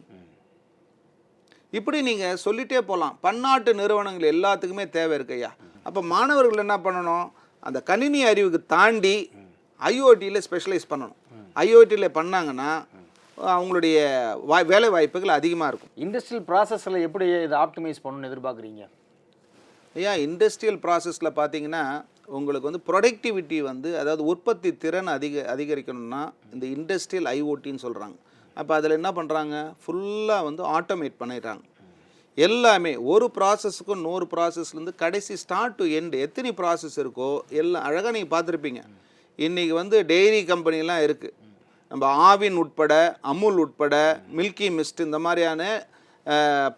இப்படி நீங்கள் சொல்லிகிட்டே போகலாம். பன்னாட்டு நிறுவனங்கள் எல்லாத்துக்குமே தேவை இருக்குய்யா. அப்போ மாணவர்கள் என்ன பண்ணணும், அந்த கணினி அறிவுக்கு தாண்டி ஐஓடியில் ஸ்பெஷலைஸ் பண்ணணும். ஐஓடியில் பண்ணாங்கன்னா அவங்களுடைய வேலை வாய்ப்புகள் அதிகமாக இருக்கும். இண்டஸ்ட்ரியல் ப்ராசஸில் எப்படி இதை ஆப்டிமைஸ் பண்ணணும்னு எதிர்பார்க்குறீங்க ஐயா? இண்டஸ்ட்ரியல் ப்ராசஸில் பார்த்தீங்கன்னா உங்களுக்கு வந்து ப்ரொடக்டிவிட்டி வந்து, அதாவது உற்பத்தி திறன் அதிகரிக்கணும்னா இந்த இண்டஸ்ட்ரியல் ஐஓடின்னு சொல்கிறாங்க. அப்போ அதில் என்ன பண்ணுறாங்க, ஃபுல்லாக வந்து ஆட்டோமேட் பண்ணிடுறாங்க. எல்லாமே ஒரு ப்ராசஸுக்கும் 100 ப்ராசஸ்லேருந்து கடைசி ஸ்டார்ட் டு எண்டு எத்தனை ப்ராசஸ் இருக்கோ எல்லாம் அழகாக நீங்கள் பார்த்துருப்பீங்க. இன்றைக்கி வந்து டெய்ரி கம்பெனிலாம் இருக்குது. நம்ம ஆவின் உட்பட, அமுல் உட்பட, மில்கி மிஸ்ட் இந்த மாதிரியான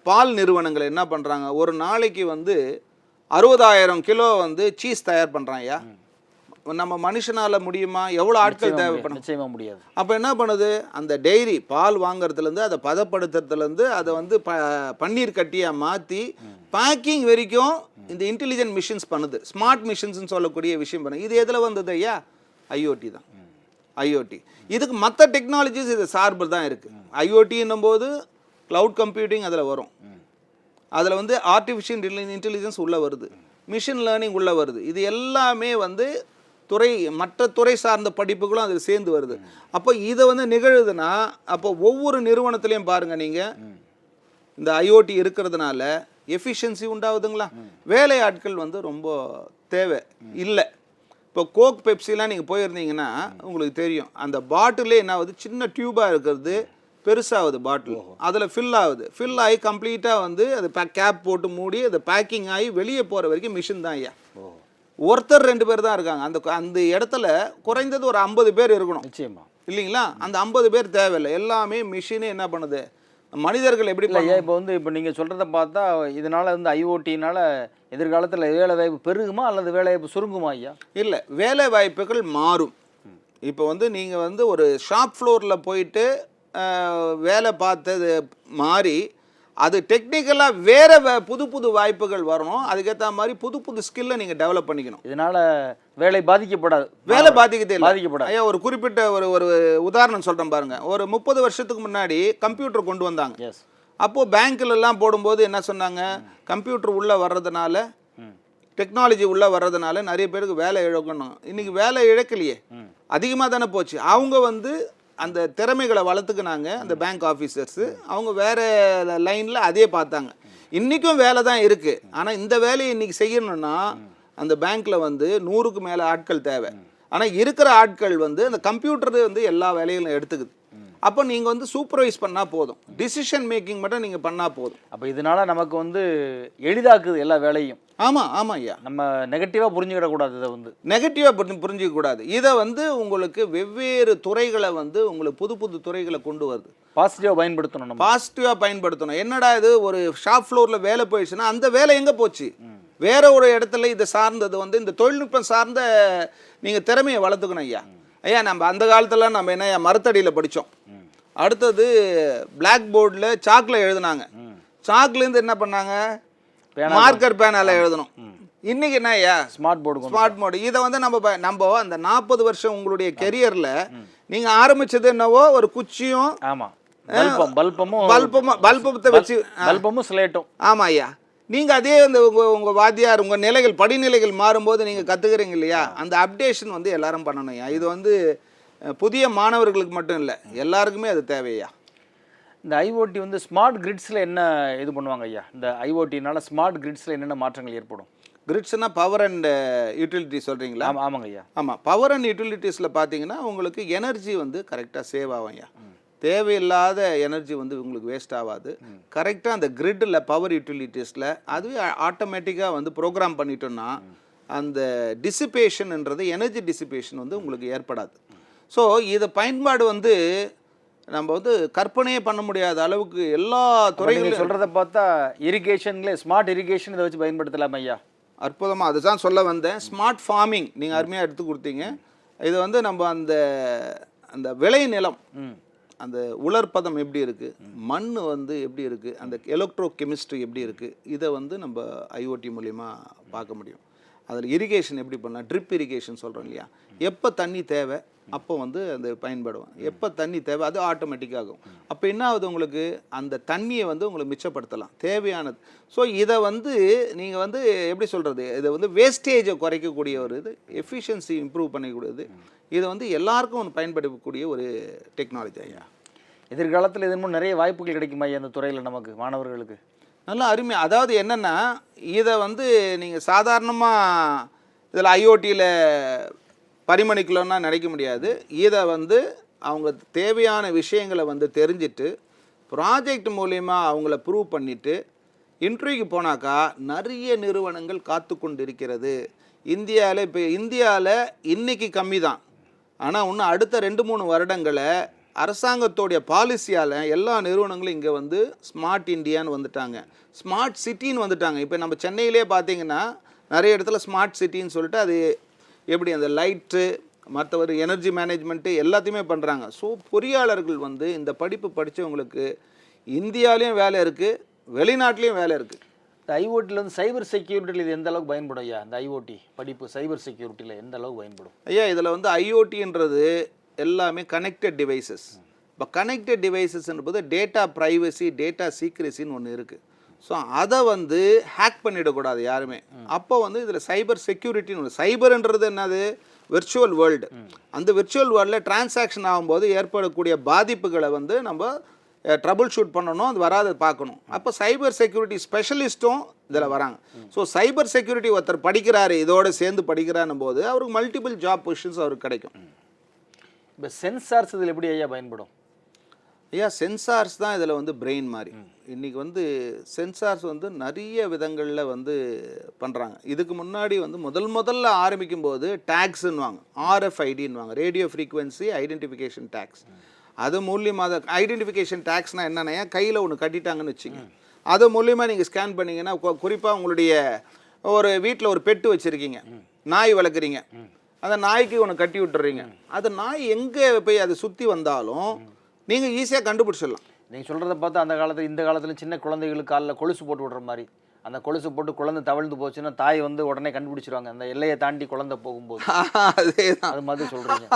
பால் நிறுவனங்கள் என்ன பண்ணுறாங்க, ஒரு நாளைக்கு வந்து 60,000 கிலோ வந்து சீஸ் தயார் பண்ணுறாங்கய்யா. நம்ம மனுஷனால் முடியுமா? எவ்வளோ ஆட்கள் தேவைப்படும்? நிச்சயமாக முடியாது. அப்போ என்ன பண்ணுது, அந்த டெய்ரி பால் வாங்குறதுலேருந்து அதை பதப்படுத்துறதுலேருந்து அதை வந்து பன்னீர் கட்டியாக மாற்றி பேக்கிங் வரைக்கும் இந்த இன்டெலிஜென்ட் மிஷின்ஸ் பண்ணுது. ஸ்மார்ட் மிஷின்ஸ்னு சொல்லக்கூடிய விஷயம் பண்ணுது. இது எதில் வந்தது ஐயா? ஐஓடி தான். ஐஓடி இதுக்கு மற்ற டெக்னாலஜிஸ் இது சார்பு தான் இருக்குது. ஐஓடின்னும் போது க்ளவுட் கம்ப்யூட்டிங் அதில் வரும். அதில் வந்து ஆர்டிஃபிஷியல் இன்டெலிஜென்ஸ் உள்ளே வருது, மிஷின் லேர்னிங் உள்ளே வருது. இது எல்லாமே வந்து மற்ற துறை சார்ந்த படிப்புகளும் அதில் சேர்ந்து வருது. அப்போ இதை வந்து நிகழுதுன்னா அப்போ ஒவ்வொரு நிறுவனத்துலேயும் பாருங்கள் நீங்கள், இந்த ஐஓடி இருக்கிறதுனால எஃபிஷியன்சி உண்டாகுதுங்களா? வேலை ஆட்கள் வந்து ரொம்ப தேவை இல்லை. இப்போ கோக் பெப்சிலாம் நீங்கள் போயிருந்தீங்கன்னா உங்களுக்கு தெரியும், அந்த பாட்டிலே என்ன ஆகுது, சின்ன டியூபாக இருக்கிறது பெருசாகுது பாட்டில், அதில் ஃபில் ஆகுது. ஃபில் ஆகி கம்ப்ளீட்டாக வந்து அது கேப் போட்டு மூடி அது பேக்கிங் ஆகி வெளியே போகிற வரைக்கும் மிஷின் தான் ஐயா. ஒருத்தர் 2 பேர் தான் இருக்காங்க. அந்த இடத்துல குறைந்தது ஒரு 50 பேர் இருக்கணும். நிச்சயமா இல்லைங்களா? அந்த 50 பேர் தேவையில்லை. எல்லாமே மிஷினே என்ன பண்ணுது, மனிதர்கள் எப்படி இப்போ வந்து இப்போ நீங்கள் சொல்கிறத பார்த்தா இதனால் வந்து ஐஓடினால எதிர்காலத்தில் வேலை வாய்ப்பு பெருகுமா அல்லது வேலை வாய்ப்பு சுருங்குமா ஐயா? இல்லை, வேலை வாய்ப்புகள் மாறும். இப்போ வந்து நீங்கள் வந்து ஒரு ஷாப் ஃப்ளோரில் போயிட்டு வேலை பார்த்தது மாறி அது டெக்னிக்கலாக வேறு புது புது வாய்ப்புகள் வரணும். அதுக்கேற்ற மாதிரி புது புது ஸ்கில்லை நீங்கள் டெவலப் பண்ணிக்கணும். இதனால் வேலை பாதிக்கப்படாது. வேலை பாதிக்கதே பாதிக்கப்படாது. ஐயா ஒரு குறிப்பிட்ட ஒரு உதாரணம் சொல்கிறேன் பாருங்கள். ஒரு 30 வருஷத்துக்கு முன்னாடி கம்ப்யூட்டர் கொண்டு வந்தாங்க. எஸ். அப்போது பேங்க்கிலலாம் போடும்போது என்ன சொன்னாங்க, கம்ப்யூட்டர் உள்ளே வர்றதுனால, டெக்னாலஜி உள்ளே வர்றதுனால நிறைய பேருக்கு வேலை இழக்கணும். இன்றைக்கி வேலை இழக்கலையே, அதிகமாக தானே போச்சு. அவங்க வந்து அந்த திறமைகளை வளர்த்துக்கினாங்க. அந்த பேங்க் ஆஃபீஸர்ஸு அவங்க வேறு லைனில் அதே பார்த்தாங்க. இன்றைக்கும் வேலை தான் இருக்குது. ஆனால் இந்த வேலையை இன்றைக்கி செய்யணும்னா அந்த பேங்க்கில் வந்து 100க்கு மேலே ஆட்கள் தேவை. ஆனால் இருக்கிற ஆட்கள் வந்து அந்த கம்ப்யூட்டர் வந்து எல்லா வேலைகளும் எடுத்துக்குது. அப்போ நீங்கள் வந்து சூப்பர்வைஸ் பண்ணால் போதும், டிசிஷன் மேக்கிங் மட்டும் நீங்கள் பண்ணால் போதும். அப்போ இதனால் நமக்கு வந்து எளிதாக்குது எல்லா வேலையும். ஆமாம் ஆமாம் ஐயா, நம்ம நெகட்டிவாக புரிஞ்சுக்கிடக்கூடாது. இதை வந்து நெகட்டிவாக புரிஞ்சிக்கக்கூடாது. இதை வந்து உங்களுக்கு வெவ்வேறு துறைகளை வந்து உங்களுக்கு புது புது துறைகளை கொண்டு வருது. பாசிட்டிவாக பயன்படுத்தணும். நம்ம பாசிட்டிவாக பயன்படுத்தணும். என்னடா இது, ஒரு ஷாப் ஃப்ளோரில் வேலை போயிடுச்சுன்னா அந்த வேலை எங்கே போச்சு? வேற ஒரு இடத்துல இதை சார்ந்தது வந்து இந்த தொழில்நுட்பம் சார்ந்த நீங்கள் திறமையை வளர்த்துக்கணும் ஐயா. ஐயா நம்ம அந்த காலத்தில் நம்ம என்ன மரத்தடியில் படித்தோம். அடுத்தது பிளாக் போர்டில் சாக்கில் எழுதுனாங்க. சாக்லேருந்து என்ன பண்ணாங்க, மார்க்கர் பேனால எழுதணும். இன்னைக்கு என்ன ஐயா, ஸ்மார்ட் போர்டு. இதை வந்து நம்ம அந்த 40 வருஷம் உங்களுடைய கெரியரில் நீங்கள் ஆரம்பிச்சது என்னவோ ஒரு குச்சியும் பல்பத்தை வச்சு ஸ்லேட்டும். ஆமாம் ஐயா, நீங்கள் அதே அந்த உங்கள் வாத்தியார் உங்கள் நிலைகள் படிநிலைகள் மாறும்போது நீங்கள் கற்றுக்குறீங்க இல்லையா, அந்த அப்டேஷன் வந்து எல்லாரும் பண்ணணும் ஐயா. இது வந்து புதிய மாணவர்களுக்கு மட்டும் இல்லை, எல்லாருக்குமே அது தேவையா. இந்த ஐஓடி வந்து ஸ்மார்ட் கிரிட்ஸில் என்ன இது பண்ணுவாங்க ஐயா? இந்த ஐஓடினால ஸ்மார்ட் கிரிட்ஸில் என்னென்ன மாற்றங்கள் ஏற்படும்? கிரிட்ஸ்னால் பவர் அண்ட் யூட்டிலிட்டி சொல்கிறீங்களா? ஆமாங்க ஐயா. ஆமாம், பவர் அண்ட் யூட்டிலிட்டிஸில் பார்த்தீங்கன்னா உங்களுக்கு எனர்ஜி வந்து கரெக்டாக சேவ் ஆகும் ஐயா. தேவையில்லாத எனர்ஜி வந்து உங்களுக்கு வேஸ்ட் ஆகாது. கரெக்டாக அந்த கிரிட்டில் பவர் யூட்டிலிட்டிஸில் அதுவே ஆட்டோமேட்டிக்காக வந்து ப்ரோக்ராம் பண்ணிட்டோன்னா அந்த டிசிபேஷன்ன்றது எனர்ஜி டிசிபேஷன் வந்து உங்களுக்கு ஏற்படாது. ஸோ இதை பயன்பாடு வந்து நம்ம வந்து கற்பனையே பண்ண முடியாத அளவுக்கு எல்லா துறைகளும் சொல்கிறத பார்த்தா இரிகேஷன்ல ஸ்மார்ட் இரிகேஷன் இதை வச்சு பயன்படுத்தலாம் ஐயா. அற்புதமாக அதுதான் சொல்ல வந்தேன். ஸ்மார்ட் ஃபார்மிங் நீங்கள் அருமையாக எடுத்து கொடுத்தீங்க. இது வந்து நம்ம அந்த அந்த விளை நிலம், அந்த உலர்பதம் எப்படி இருக்குது, மண் வந்து எப்படி இருக்குது, அந்த எலக்ட்ரோ கெமிஸ்ட்ரி எப்படி இருக்குது, இதை வந்து நம்ம ஐஓடி மூலிமா பார்க்க முடியும். அதில் இரிகேஷன் எப்படி பண்ணலாம், ட்ரிப் இரிகேஷன் சொல்கிறோம் இல்லையா, எப்போ தண்ணி தேவை அப்போ வந்து அந்த பயன்படுவோம், எப்போ தண்ணி தேவை அது ஆட்டோமேட்டிக்காகும். அப்போ என்ன ஆகுது, உங்களுக்கு அந்த தண்ணியை வந்து உங்களுக்கு மிச்சப்படுத்தலாம் தேவையானது. ஸோ இதை வந்து நீங்கள் வந்து எப்படி சொல்கிறது, இதை வந்து வேஸ்டேஜை குறைக்கக்கூடிய ஒரு இது, எஃபிஷியன்சி இம்ப்ரூவ் பண்ணக்கூடியது. இதை வந்து எல்லாருக்கும் ஒன்று பயன்படக்கூடிய ஒரு டெக்னாலஜி ஐயா. எதிர்காலத்தில் இதன் மூலம் நிறைய வாய்ப்புகள் கிடைக்குமா ஐயா அந்த துறையில் நமக்கு மாணவர்களுக்கு? நல்லா அருமை. அதாவது என்னென்னா, இதை வந்து நீங்கள் சாதாரணமாக இதில் ஐஓடியில் பரிமணிக்கலன்னா நினைக்க முடியாது. இதை வந்து அவங்க தேவையான விஷயங்களை வந்து தெரிஞ்சுட்டு ப்ராஜெக்ட் மூலயமா அவங்கள ப்ரூவ் பண்ணிவிட்டு இன்டர்வியூக்கு போனாக்கா நிறைய நிறுவனங்கள் காத்து கொண்டு இருக்கிறது. இந்தியாவில் இன்றைக்கி கம்மி தான், ஆனால் இன்னும் அடுத்த 2-3 வருடங்களை அரசாங்கத்தோடைய பாலிசியால் எல்லா நிறுவனங்களும் இங்கே வந்து ஸ்மார்ட் இந்தியான்னு வந்துட்டாங்க, ஸ்மார்ட் சிட்டின்னு வந்துட்டாங்க. இப்போ நம்ம சென்னையிலே பார்த்தீங்கன்னா நிறைய இடத்துல ஸ்மார்ட் சிட்டின்னு சொல்லிட்டு அது எப்படி அந்த லைட்டு மற்றவர் எனர்ஜி மேனேஜ்மெண்ட்டு எல்லாத்தையுமே பண்ணுறாங்க. ஸோ பொறியாளர்கள் வந்து இந்த படிப்பு படித்தவங்களுக்கு இந்தியாவிலையும் வேலை இருக்குது, வெளிநாட்டிலையும் வேலை இருக்குது. இந்த ஐஓடியில் வந்து சைபர் செக்யூரிட்டியில் இது எந்த அளவுக்கு பயன்படும் ஐயா? இந்த ஐஓடி படிப்பு சைபர் செக்யூரிட்டியில் எந்த அளவுக்கு பயன்படும் ஐயா? இதில் வந்து ஐஓடின்றது எல்லாமே கனெக்டட் டிவைசஸ். இப்போ கனெக்டட் டிவைசஸ் என்பது டேட்டா ப்ரைவசி, டேட்டா சீக்ரெசின்னு ஒன்று இருக்குது. ஸோ அதை வந்து ஹேக் பண்ணிடக்கூடாது யாருமே. அப்போ வந்து இதில் சைபர் செக்யூரிட்டின்னு ஒன்று. சைபர்ன்றது என்னது? Virtual world. அந்த விர்ச்சுவல் வேர்ல்டில் டிரான்சாக்ஷன் ஆகும்போது ஏற்படக்கூடிய பாதிப்புகளை வந்து நம்ம ட்ரபுள் ஷூட் பண்ணணும், அது வராது பார்க்கணும். அப்போ சைபர் செக்யூரிட்டி ஸ்பெஷலிஸ்ட்டும் இதில் வராங்க. ஸோ சைபர் செக்யூரிட்டி ஒருத்தர் படிக்கிறாரு, இதோடு சேர்ந்து படிக்கிறான்னும் போது அவருக்கு மல்டிபிள் ஜாப் பொசிஷன்ஸ் அவருக்கு கிடைக்கும். இப்போ சென்சார்ஸ் இதில் எப்படி ஐயா பயன்படும்? ஐயா சென்சார்ஸ் தான் இதில் வந்து பிரெயின் மாதிரி. இன்றைக்கி வந்து சென்சார்ஸ் வந்து நிறைய விதங்களில் வந்து பண்ணுறாங்க. இதுக்கு முன்னாடி வந்து முதல்ல ஆரம்பிக்கும்போது டேக்ஸுன்னுவாங்க, RFIDன்னுவாங்க, ரேடியோ ஃப்ரீக்வன்சி ஐடென்டிஃபிகேஷன் டேக்ஸ். அது மூலியமாக ஐடென்டிஃபிகேஷன் டேக்ஸ்னால் என்னென்னா கையில் ஒன்று கட்டிட்டாங்கன்னு வச்சுங்க, அது மூலியமாக நீங்கள் ஸ்கேன் பண்ணிங்கன்னா குறிப்பாக உங்களுடைய ஒரு வீட்டில் ஒரு பெட்டு வச்சுருக்கீங்க, நாய் வளர்க்குறீங்க, அந்த நாய்க்கு ஒன்று கட்டி விட்டுறீங்க, அது நாய் எங்கே போய் அதை சுற்றி வந்தாலும் நீங்கள் ஈஸியாக கண்டுபிடிச்சிடலாம். நீங்கள் சொல்கிறத பார்த்தா அந்த காலத்தில் இந்த காலத்தில் சின்ன குழந்தைகளுக்கு காலில் கொலுசு போட்டு விடுற மாதிரி, அந்த கொலுசு போட்டு குழந்தை தவழ்ந்து போச்சுன்னா தாய் வந்து உடனே கண்டுபிடிச்சிருவாங்க அந்த எல்லையை தாண்டி குழந்தை போகும்போது. அதே தான், அது மாதிரி சொல்கிறீங்க.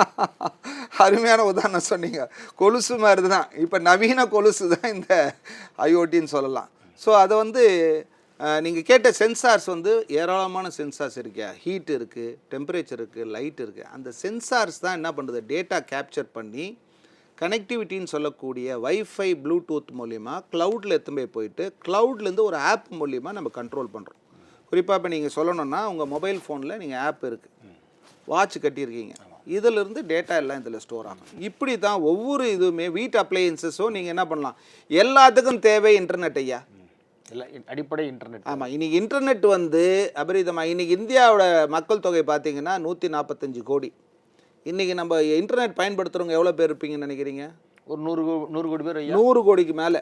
அருமையான உதாரணம் சொன்னீங்க. கொலுசு மாதிரி தான், இப்போ நவீன கொலுசு தான் இந்த ஐஓடின்னு சொல்லலாம். ஸோ அதை வந்து நீங்கள் கேட்ட சென்சார்ஸ் வந்து ஏராளமான சென்சார்ஸ் இருக்கியா, ஹீட் இருக்குது, டெம்பரேச்சர் இருக்குது, லைட் இருக்குது. அந்த சென்சார்ஸ் தான் என்ன பண்ணுறது, டேட்டா கேப்சர் பண்ணி கனெக்டிவிட்டின்னு சொல்லக்கூடிய வைஃபை ப்ளூடூத் மூலிமா க்ளவுடில் எடுத்துமே போயிட்டு க்ளவுட்லேருந்து ஒரு ஆப் மூலிமா நம்ம கண்ட்ரோல் பண்ணுறோம். குறிப்பாக இப்போ நீங்கள் சொல்லணுன்னா உங்கள் மொபைல் ஃபோனில் நீங்கள் ஆப் இருக்குது, வாட்ச் கட்டியிருக்கீங்க, இதிலிருந்து டேட்டா எல்லாம் இதில் ஸ்டோர் ஆகும். இப்படி தான் ஒவ்வொரு இதுவுமே வீட்டு அப்ளையன்சஸும் நீங்கள் என்ன பண்ணலாம், எல்லாத்துக்கும் தேவை இன்டர்நெட் ஐயா, இல்லை அடிப்படை இன்டர்நெட். ஆமாம், இன்றைக்கி இன்டர்நெட் வந்து அபரிதமாக. இன்றைக்கி இந்தியாவோட மக்கள் தொகை பார்த்தீங்கன்னா 145 கோடி. இன்றைக்கி நம்ம இன்டர்நெட் பயன்படுத்துகிறவங்க எவ்வளோ பேர் இருப்பீங்கன்னு நினைக்கிறீங்க? ஒரு 100 கோடி பேர். 100 கோடிக்கு மேலே.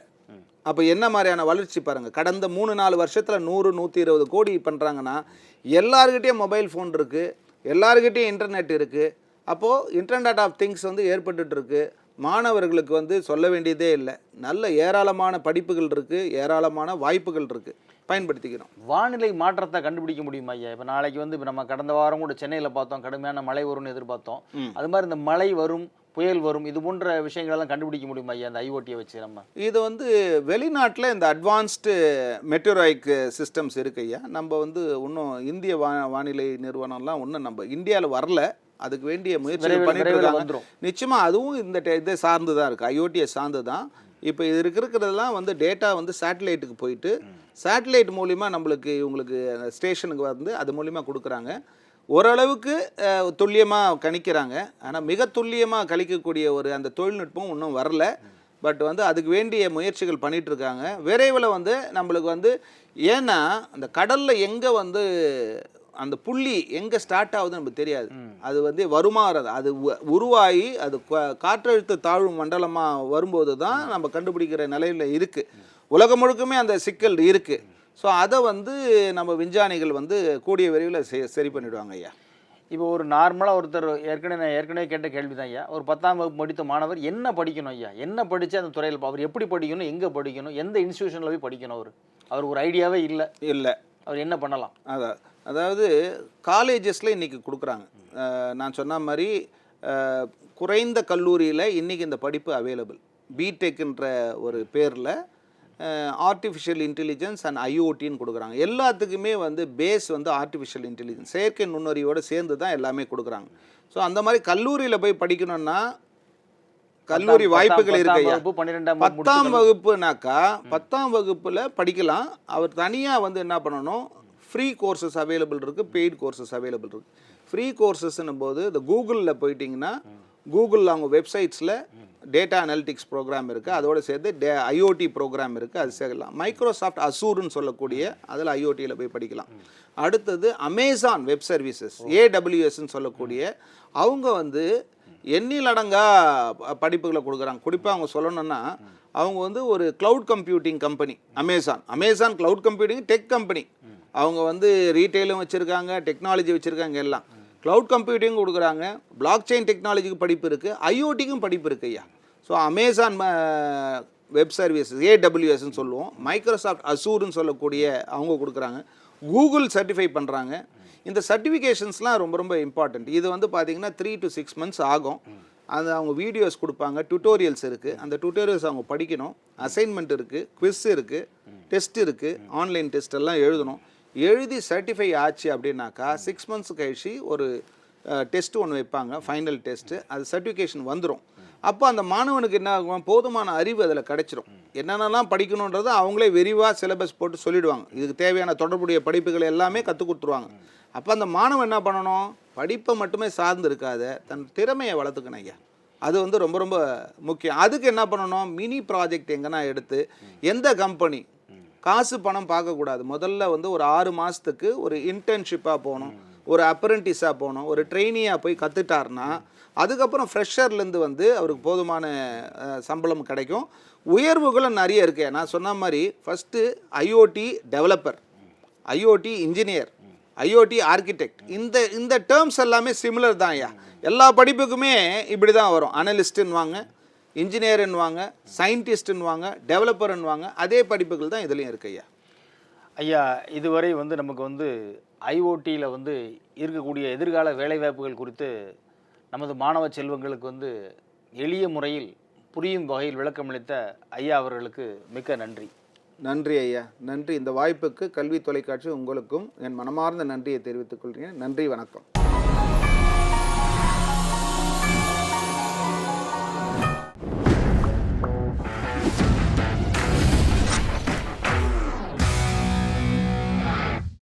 அப்போ என்ன மாதிரியான வளர்ச்சி பாருங்கள். கடந்த 3-4 வருஷத்தில் 100-120 கோடி பண்ணுறாங்கன்னா எல்லாருக்கிட்டேயும் மொபைல் ஃபோன் இருக்குது, எல்லாருக்கிட்டேயும் இன்டர்நெட் இருக்குது. அப்போது இன்டர்நெட் ஆஃப் திங்ஸ் வந்து ஏற்பட்டுருக்கு. மாணவர்களுக்கு வந்து சொல்ல வேண்டியதே இல்லை, நல்ல ஏராளமான படிப்புகள் இருக்குது, ஏராளமான வாய்ப்புகள் இருக்குது, பயன்படுத்திக்கிறோம். வானிலை மாற்றத்தை கண்டுபிடிக்க முடியுமா ஐயா? இப்போ நாளைக்கு வந்து இப்போ நம்ம கடந்த வாரம் கூட சென்னையில் பார்த்தோம், கடுமையான மழை வரும்னு எதிர்பார்த்தோம். அது மாதிரி இந்த மழை வரும், புயல் வரும், இது போன்ற விஷயங்களெல்லாம் கண்டுபிடிக்க முடியுமா ஐயா இந்த ஐஓடியை வச்சு? நம்ம இது வந்து வெளிநாட்டில் இந்த அட்வான்ஸ்டு மெட்டீரியாய்க் சிஸ்டம்ஸ் இருக்கு ஐயா. நம்ம வந்து இன்னும் இந்திய வானிலை நிறுவனம்லாம் இன்னும் நம்ம இந்தியாவில் வரல, அதுக்கு வேண்டிய முயற்சிகள் பண்ணிட்டு இருக்காங்க. நிச்சயமாக அதுவும் இந்த இதை சார்ந்து தான் இருக்குது, ஐஓடியை சார்ந்து தான். இப்போ இது இருக்கிறதெல்லாம் வந்து டேட்டா வந்து சேட்டலைட்டுக்கு போயிட்டு சேட்டலைட் மூலிமா நம்மளுக்கு இவங்களுக்கு ஸ்டேஷனுக்கு வந்து அது மூலிமா கொடுக்குறாங்க. ஓரளவுக்கு துல்லியமாக கணிக்கிறாங்க, ஆனால் மிக துல்லியமாக கணிக்கக்கூடிய ஒரு அந்த தொழில்நுட்பம் இன்னும் வரல. பட் வந்து அதுக்கு வேண்டிய முயற்சிகள் பண்ணிகிட்ருக்காங்க. விரைவில் வந்து நம்மளுக்கு வந்து, ஏன்னா அந்த கடலில் எங்கே வந்து அந்த புள்ளி எங்கே ஸ்டார்ட் ஆகுதுன்னு நமக்கு தெரியாது. அது வந்து வருமாறது, அது உருவாகி அது காற்றழுத்த தாழ்வு மண்டலமாக வரும்போது தான் நம்ம கண்டுபிடிக்கிற நிலையில் இருக்குது. உலகம் முழுக்குமே அந்த சிக்கல் இருக்குது. ஸோ அதை வந்து நம்ம விஞ்ஞானிகள் வந்து கூடிய விரைவில் சரி பண்ணிவிடுவாங்க ஐயா. இப்போ ஒரு நார்மலாக ஒருத்தர் ஏற்கனவே கேட்ட கேள்வி தான் ஐயா, ஒரு 10ஆம் வகுப்பு படித்த மாணவர் என்ன படிக்கணும் ஐயா, என்ன படித்து அந்த துறையில் அவர் எப்படி படிக்கணும், எங்கே படிக்கணும், எந்த இன்ஸ்டியூஷனில் போய் படிக்கணும்? அவருக்கு ஒரு ஐடியாவே இல்லை, அவர் என்ன பண்ணலாம்? அதாவது காலேஜஸில் இன்றைக்கி கொடுக்குறாங்க. நான் சொன்ன மாதிரி குறைந்த கல்லூரியில் இன்றைக்கி இந்த படிப்பு அவைலபிள். பிடெக்ன்ற ஒரு பேரில் ஆர்டிஃபிஷியல் இன்டெலிஜென்ஸ் அண்ட் ஐஓடின்னு கொடுக்குறாங்க. எல்லாத்துக்குமே வந்து பேஸ் வந்து ஆர்டிஃபிஷியல் இன்டெலிஜென்ஸ், செயற்கை நுண்ணறிவோடு சேர்ந்து தான் எல்லாமே கொடுக்குறாங்க. ஸோ அந்த மாதிரி கல்லூரியில் போய் படிக்கணும்னா கல்லூரி வாய்ப்புகள் இருக்கு ஐயா. 10ஆம் வகுப்புனாக்கா 10ஆம் வகுப்பில் படிக்கலாம். அவர் தனியாக வந்து என்ன பண்ணணும், ஃப்ரீ கோர்சஸ் அவைலபிள் இருக்குது, பெய்டு கோர்சஸ் அவைலபிள் இருக்குது. ஃப்ரீ கோர்சஸ்ன்னும் போது இந்த கூகுளில் போயிட்டிங்கன்னா கூகுளில் அவங்க வெப்சைட்ஸில் டேட்டா அனாலிட்டிக்ஸ் ப்ரோக்ராம் இருக்குது, அதோடு சேர்த்து ஐஓடி ப்ரோக்ராம் இருக்குது, அது சேர்க்கலாம். மைக்ரோசாஃப்ட் அசூர்னு சொல்லக்கூடிய அதில் ஐஓடியில் போய் படிக்கலாம். அடுத்தது அமேசான் வெப் சர்வீசஸ், AWSன்னு சொல்லக்கூடிய அவங்க வந்து எண்ணிலடங்கா படிப்புகளை கொடுக்குறாங்க. குறிப்பாக அவங்க சொல்லணும்னா அவங்க வந்து ஒரு cloud computing company Amazon cloud computing tech company. அவங்க வந்து ரீட்டெயிலும் வச்சுருக்காங்க, டெக்னாலஜி வச்சுருக்காங்க, எல்லாம் க்ளவுட் கம்ப்யூட்டிங் கொடுக்குறாங்க. பிளாக் செயின் டெக்னாலஜிக்கு படிப்பு இருக்குது, ஐஓடிக்கும் படிப்பு இருக்குது ஐயா. ஸோ அமேசான் வெப் சர்வீசஸ் AWSன்னு சொல்லுவோம், மைக்ரோசாஃப்ட் அசூர்னு சொல்லக்கூடிய அவங்க கொடுக்குறாங்க, கூகுள் சர்டிஃபை பண்ணுறாங்க. இந்த சர்டிஃபிகேஷன்ஸ்லாம் ரொம்ப ரொம்ப இம்பார்ட்டண்ட். இது வந்து பார்த்திங்கன்னா 3 to 6 months ஆகும். அது அவங்க வீடியோஸ் கொடுப்பாங்க, டியூட்டோரியல்ஸ் இருக்குது, அந்த டியூட்டோரியல்ஸ் அவங்க படிக்கணும், அசைன்மெண்ட் இருக்குது, குவிஸ் இருக்குது, டெஸ்ட் இருக்குது, ஆன்லைன் டெஸ்ட் எல்லாம் எழுதணும். எழுதி சர்டிஃபை ஆச்சு அப்படின்னாக்கா 6 months கழிச்சு ஒரு டெஸ்ட் ஒன்று வைப்பாங்க, ஃபைனல் டெஸ்ட்டு. அது சர்டிஃபிகேஷன் வந்துடும். அப்போ அந்த மாணவனுக்கு என்ன ஆகும், போதுமான அறிவு அதில் கிடைச்சிரும். என்னென்னலாம் படிக்கணுன்றதை அவங்களே விரிவாக சிலபஸ் போட்டு சொல்லிவிடுவாங்க. இதுக்கு தேவையான தொடர்புடைய படிப்புகள் எல்லாமே கற்றுக் கொடுத்துருவாங்க. அப்போ அந்த மாணவன் என்ன பண்ணணும், படிப்பை மட்டுமே சார்ந்து இருக்காத தன் திறமையை வளர்த்துக்கணும் ஐயா. அது வந்து ரொம்ப ரொம்ப முக்கியம். அதுக்கு என்ன பண்ணணும், மினி ப்ராஜெக்ட் எங்கன்னா எடுத்து எந்த கம்பெனி காசு பணம் பார்க்கக்கூடாது. முதல்ல வந்து ஒரு 6 மாதத்துக்கு ஒரு இன்டர்ன்ஷிப்பாக போகணும், ஒரு அப்ரெண்டிஸாக போகணும், ஒரு ட்ரெயினியாக போய் கற்றுட்டார்னா அதுக்கப்புறம் ஃப்ரெஷர்லேருந்து வந்து அவருக்கு போதுமான சம்பளம் கிடைக்கும். உயர்வுகளும் நிறைய இருக்கு. நான் சொன்ன மாதிரி first IoT developer, IoT engineer, IoT architect, இந்த டேர்ம்ஸ் எல்லாமே சிமிலர் தான் ஐயா. எல்லா படிப்புக்குமே இப்படி தான் வரும். அனலிஸ்ட்டுன்னுவாங்க, இன்ஜினியர்ன்னுவாங்க, சயின்டிஸ்ட்டுன்னுவாங்க, டெவலப்பர்ன்னுவாங்க. அதே படிப்புகள் தான் இதுலேயும் இருக்கு ஐயா. ஐயா, இதுவரை வந்து நமக்கு வந்து ஐஓடியில் வந்து இருக்கக்கூடிய எதிர்கால வேலைவாய்ப்புகள் குறித்து நமது மாணவ செல்வங்களுக்கு வந்து எளிய முறையில் புரியும் வகையில் விளக்கமளித்த ஐயா அவர்களுக்கு மிக்க நன்றி. நன்றி ஐயா, நன்றி. இந்த வாய்ப்புக்கு கல்வி தொலைக்காட்சி உங்களுக்கும் என் மனமார்ந்த நன்றியை தெரிவித்துக் கொள்கிறேன். நன்றி, வணக்கம்.